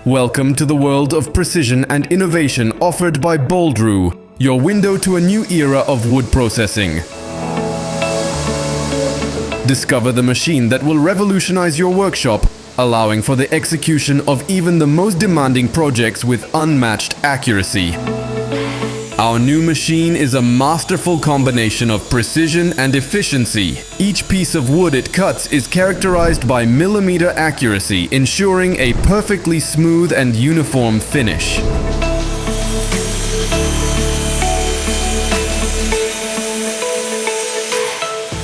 Welcome to the world of precision and innovation offered by Boldrew, your window to a new era of wood processing. Discover the machine that will revolutionize your workshop, allowing for the execution of even the most demanding projects with unmatched accuracy. Our new machine is a masterful combination of precision and efficiency. Each piece of wood it cuts is characterized by millimeter accuracy, ensuring a perfectly smooth and uniform finish.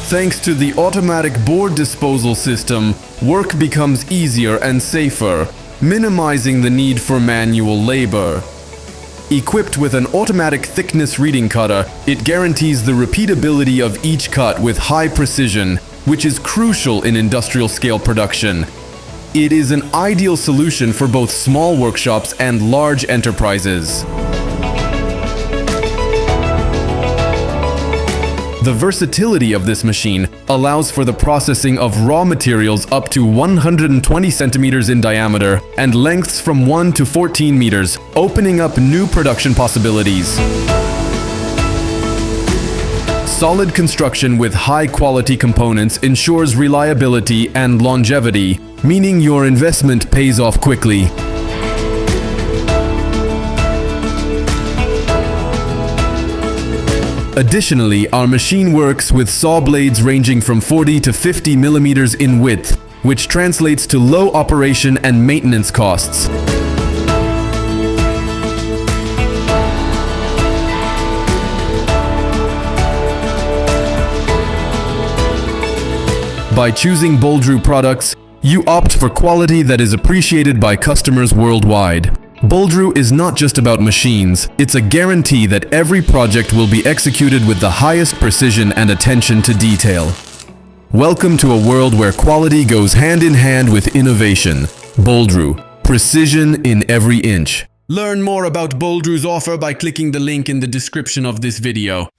Thanks to the automatic board disposal system, work becomes easier and safer, minimizing the need for manual labor. Equipped with an automatic thickness reading cutter, it guarantees the repeatability of each cut with high precision, which is crucial in industrial scale production. It is an ideal solution for both small workshops and large enterprises. The versatility of this machine allows for the processing of raw materials up to 120 centimeters in diameter and lengths from 1 to 14 meters, opening up new production possibilities. Solid construction with high-quality components ensures reliability and longevity, meaning your investment pays off quickly. Additionally, our machine works with saw blades ranging from 40 to 50 millimeters in width, which translates to low operation and maintenance costs. By choosing Boldrew products, you opt for quality that is appreciated by customers worldwide. Boldrew is not just about machines, it's a guarantee that every project will be executed with the highest precision and attention to detail. Welcome to a world where quality goes hand in hand with innovation. Boldrew, precision in every inch. Learn more about Boldrew's offer by clicking the link in the description of this video.